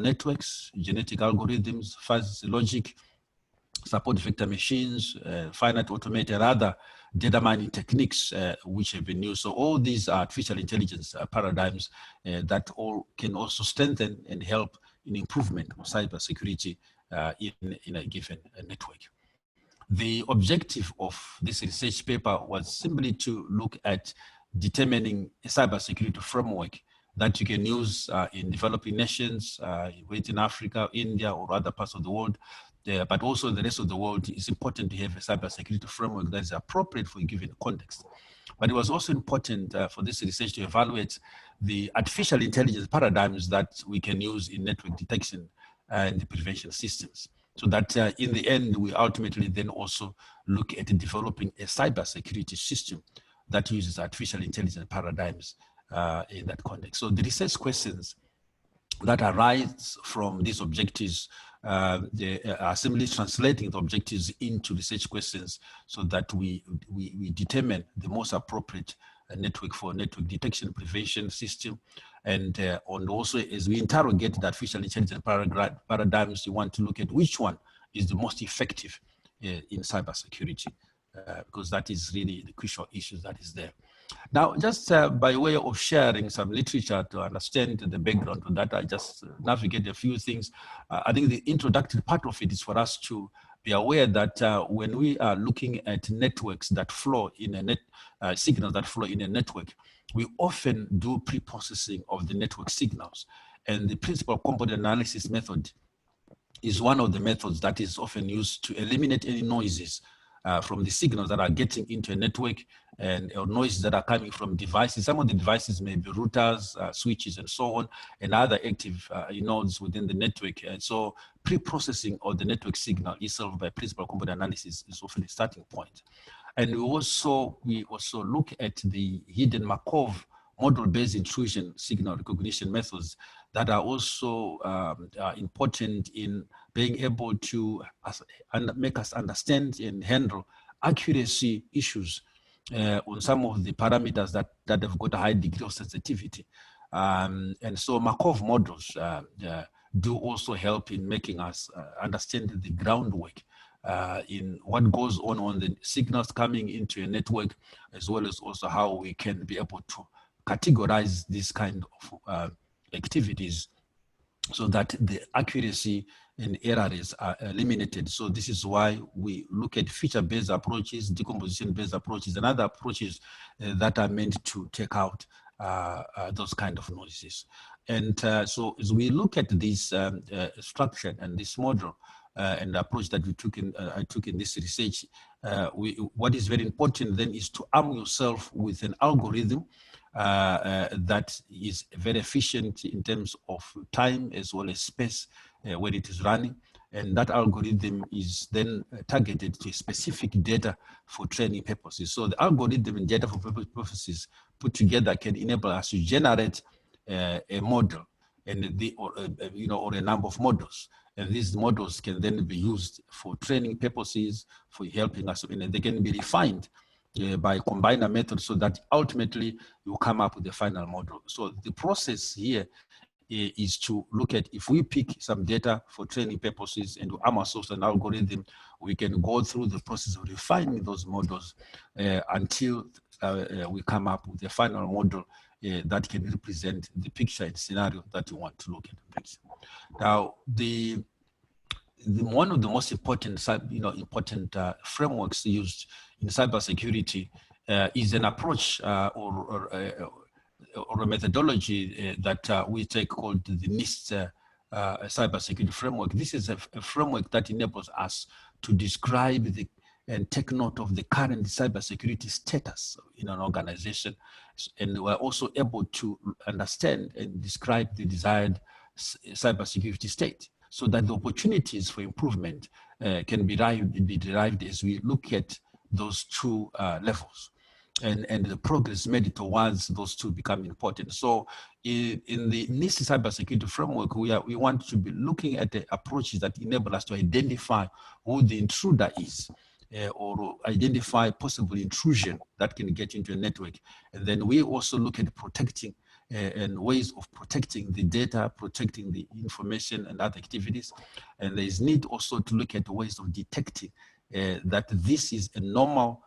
networks, genetic algorithms, fuzzy logic, support vector machines, finite automated, other data mining techniques which have been used. So all these are artificial intelligence paradigms that all can also strengthen and help in improvement of cybersecurity in a given network. The objective of this research paper was simply to look at determining a cybersecurity framework that you can use in developing nations, within Africa, India, or other parts of the world, but also the rest of the world. It's important to have a cybersecurity framework that is appropriate for a given context. But it was also important for this research to evaluate the artificial intelligence paradigms that we can use in network detection and prevention systems. So that in the end, we ultimately then also look at developing a cybersecurity system that uses artificial intelligence paradigms in that context. So the research questions that arise from these objectives, they are simply translating the objectives into research questions so that we determine the most appropriate network for network detection prevention system. And also as we interrogate the artificial intelligence paradigms, we want to look at which one is the most effective in cybersecurity, because that is really the crucial issue that is there. Now, just by way of sharing some literature to understand the background to that, I just navigate a few things. I think the introductory part of it is for us to be aware that when we are looking at networks that flow in a signals that flow in a network, we often do pre-processing of the network signals. And the principal component analysis method is one of the methods that is often used to eliminate any noises from the signals that are getting into a network or noises that are coming from devices. Some of the devices may be routers, switches, and so on, and other active nodes within the network. And so pre-processing of the network signal itself by principal component analysis is often a starting point. And we also look at the hidden Markov model-based intrusion signal recognition methods that are also important in being able to make us understand and handle accuracy issues on some of the parameters that have got a high degree of sensitivity. And so Markov models do also help in making us understand the groundwork in what goes on the signals coming into a network, as well as also how we can be able to categorize this kind of activities so that the accuracy and errors are eliminated. So this is why we look at feature-based approaches, decomposition-based approaches, and other approaches that are meant to take out those kind of noises. And so as we look at this structure and this model and the approach that I took in this research, what is very important then is to arm yourself with an algorithm that is very efficient in terms of time as well as space when it is running. And that algorithm is then targeted to specific data for training purposes. So the algorithm and data for purposes put together can enable us to generate a model and or a number of models. And these models can then be used for training purposes, for helping us, and they can be refined by combiner methods so that ultimately you come up with the final model. So the process here is to look at, if we pick some data for training purposes and arm ourselves an algorithm, we can go through the process of refining those models until we come up with a final model that can represent the picture and scenario that you want to look at. Now, one of the most important, frameworks used in cybersecurity is an approach or a methodology that we take called the NIST cybersecurity framework. This is a framework that enables us to describe and take note of the current cybersecurity status in an organization. And we're also able to understand and describe the desired cybersecurity state, so that the opportunities for improvement can be derived as we look at those two levels and the progress made towards those two become important. So in the NIST cybersecurity framework, we want to be looking at the approaches that enable us to identify who the intruder is, or identify possible intrusion that can get into a network. And then we also look at protecting and ways of protecting the data, protecting the information and other activities. And there is need also to look at ways of detecting that this is a normal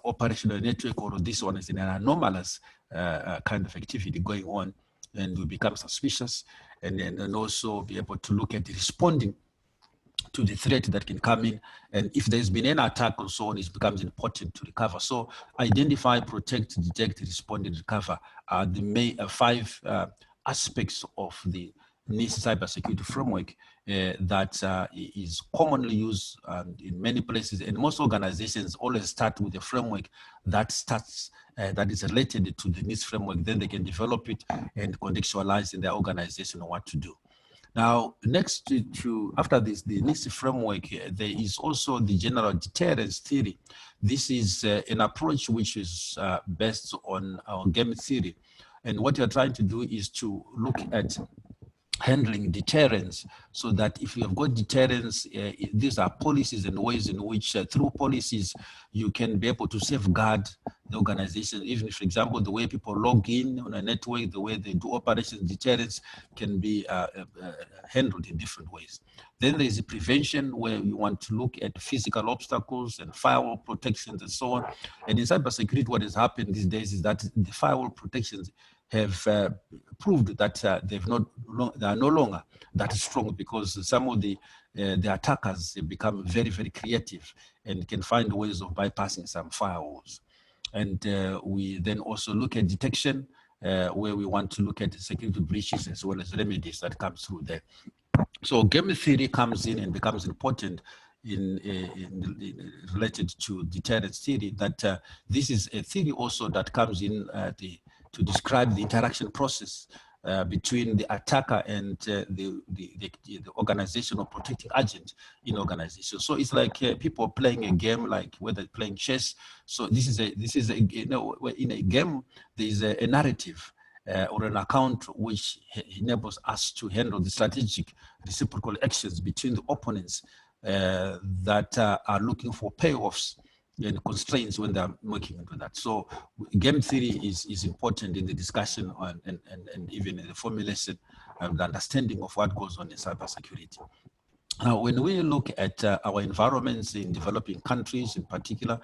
operational network, or this one is an anomalous kind of activity going on, and we become suspicious, and also be able to look at responding to the threat that can come in. And if there's been an attack and so on, it becomes important to recover. So identify, protect, detect, respond, and recover are the main 5 aspects of the NIST cybersecurity framework that is commonly used in many places. And most organizations always start with a framework that starts that is related to the NIST framework. Then they can develop it and contextualize in their organization on what to do. Now, next after this, the NIST framework, there is also the general deterrence theory. This is an approach which is based on game theory. And what you're trying to do is to look at handling deterrence, so that if you have got deterrence, these are policies and ways in which through policies you can be able to safeguard the organization. Even, for example, the way people log in on a network, the way they do operations, deterrence can be handled in different ways. Then there is a prevention, where you want to look at physical obstacles and firewall protections and so on. And in cybersecurity, what has happened these days is that the firewall protections have proved that they are no longer that strong, because some of the attackers have become very, very creative and can find ways of bypassing some firewalls. And we then also look at detection, where we want to look at security breaches as well as remedies that comes through there. So game theory comes in and becomes important in related to deterrence theory. That this is a theory also that comes in to describe the interaction process between the attacker and the organization or protecting agent in organization. So it's like people playing a game, like whether playing chess. So this is in a game there is a narrative or an account which enables us to handle the strategic reciprocal actions between the opponents that are looking for payoffs and constraints when they're working into that. So game theory is important in the discussion and even in the formulation and the understanding of what goes on in cybersecurity. Now, when we look at our environments in developing countries in particular,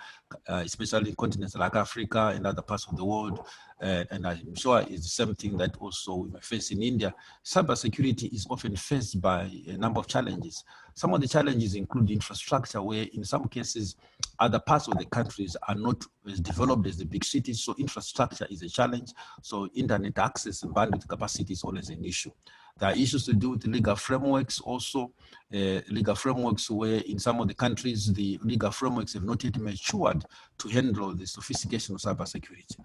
especially in continents like Africa and other parts of the world, and I'm sure it's the same thing that also we face in India, cybersecurity is often faced by a number of challenges. Some of the challenges include infrastructure, where in some cases, other parts of the countries are not as developed as the big cities, so infrastructure is a challenge. So internet access and bandwidth capacity is always an issue. There are issues to do with legal frameworks also, legal frameworks where in some of the countries, the legal frameworks have not yet matured to handle the sophistication of cybersecurity.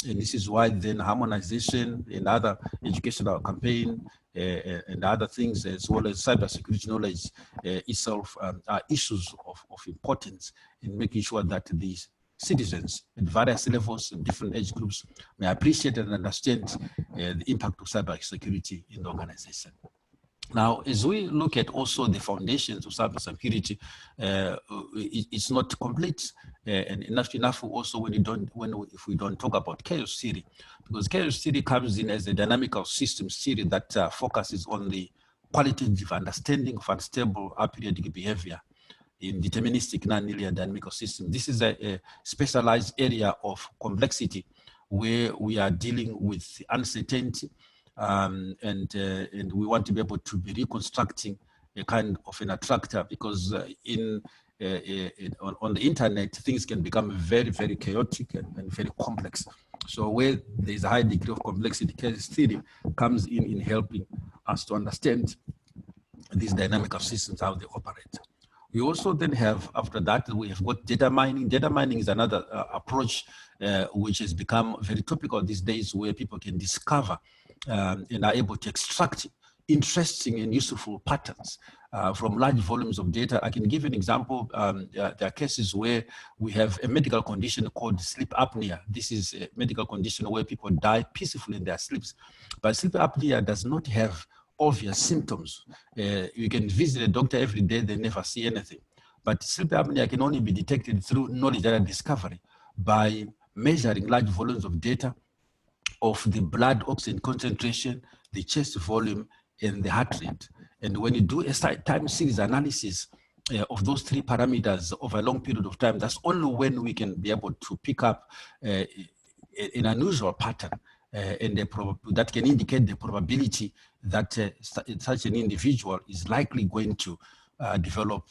And this is why then harmonization and other educational campaign and other things, as well as cybersecurity knowledge itself, are issues of importance in making sure that these citizens at various levels and different age groups may appreciate and understand the impact of cybersecurity in the organization. Now, as we look at also the foundations of cybersecurity, it's not complete and enough also if we don't talk about chaos theory, because chaos theory comes in as a dynamical systems theory that focuses on the qualitative understanding of unstable aperiodic behavior in deterministic nonlinear dynamical systems. This is a specialized area of complexity where we are dealing with uncertainty, and we want to be able to be reconstructing a kind of an attractor, because on the internet, things can become very, very chaotic and very complex. So where there is a high degree of complexity, chaos theory comes in helping us to understand these dynamical systems, how they operate. We also then have, after that, we have got data mining. Data mining is another approach which has become very topical these days, where people can discover and are able to extract interesting and useful patterns from large volumes of data. I can give an example. There are cases where we have a medical condition called sleep apnea. This is a medical condition where people die peacefully in their sleeps. But sleep apnea does not have obvious symptoms. You can visit a doctor every day, they never see anything. But sleep apnea can only be detected through knowledge data discovery by measuring large volumes of data of the blood oxygen concentration, the chest volume, and the heart rate. And when you do a time series analysis of those three parameters over a long period of time, that's only when we can be able to pick up an unusual pattern and that can indicate the probability that such an individual is likely going to develop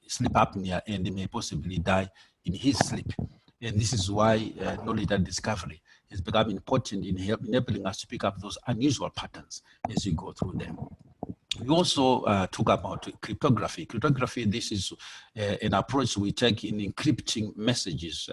sleep apnea and may possibly die in his sleep. And this is why knowledge discovery has become important in enabling us to pick up those unusual patterns as we go through them. We also talk about cryptography. Cryptography, this is an approach we take in encrypting messages.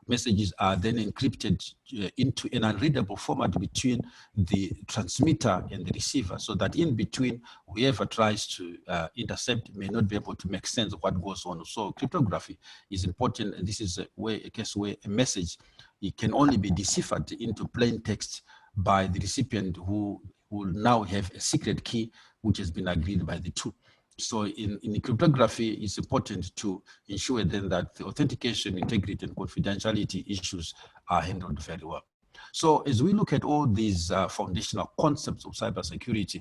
Messages are then encrypted into an unreadable format between the transmitter and the receiver, so that in between, whoever tries to intercept may not be able to make sense of what goes on. So cryptography is important. This is a case where a message, it can only be deciphered into plain text by the recipient, who will now have a secret key which has been agreed by the two. So in cryptography, it's important to ensure then that the authentication, integrity, and confidentiality issues are handled very well. So as we look at all these foundational concepts of cybersecurity,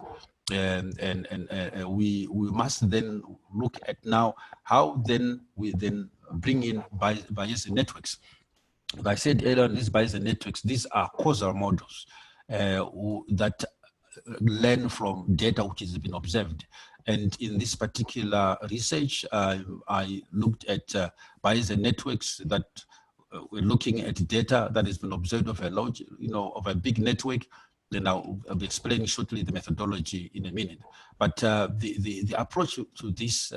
we must then look at now how then we then bring in Bayesian networks. As I said earlier, these Bayesian networks, these are causal models that learn from data which has been observed. And in this particular research, I looked at Bayesian networks that we're looking at data that has been observed of a large, of a big network. Then I'll be explaining shortly the methodology in a minute. But the approach to this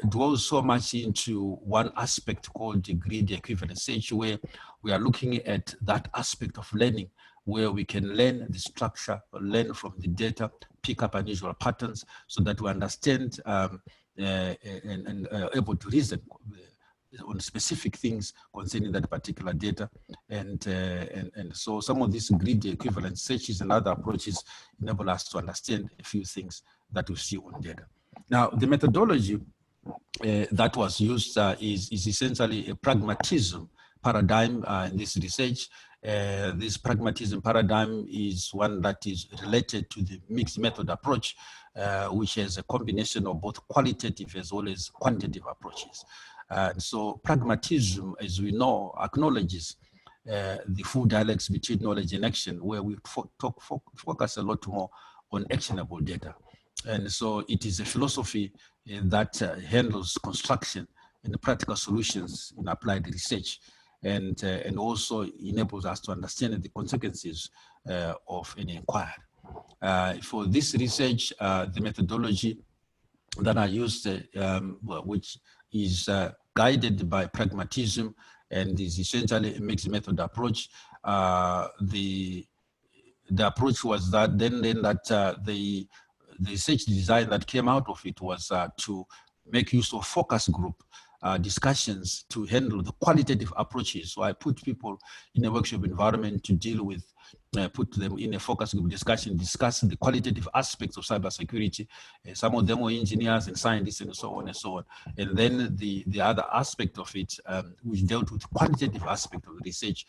dwells so much into one aspect called the greedy equivalence search, where we are looking at that aspect of learning, where we can learn the structure, learn from the data, pick up unusual patterns, so that we understand and able to reason on specific things concerning that particular data. And so some of these greedy equivalence searches and other approaches enable us to understand a few things that we see on data. Now, the methodology that was used is essentially a pragmatism paradigm in this research. This pragmatism paradigm is one that is related to the mixed method approach, which has a combination of both qualitative as well as quantitative approaches. So pragmatism, as we know, acknowledges the full dialects between knowledge and action, where we focus a lot more on actionable data. And so it is a philosophy that handles construction and practical solutions in applied research, and also enables us to understand the consequences of an inquiry. For this research, the methodology that I used, which is guided by pragmatism and is essentially a mixed method approach. The approach was that the research design that came out of it was to make use of focus group discussions to handle the qualitative approaches. So I put people in a workshop environment to deal with, put them in a focus group discussion, discuss the qualitative aspects of cybersecurity. Some of them were engineers and scientists and so on and so on. And then the other aspect of it, which dealt with quantitative aspect of the research,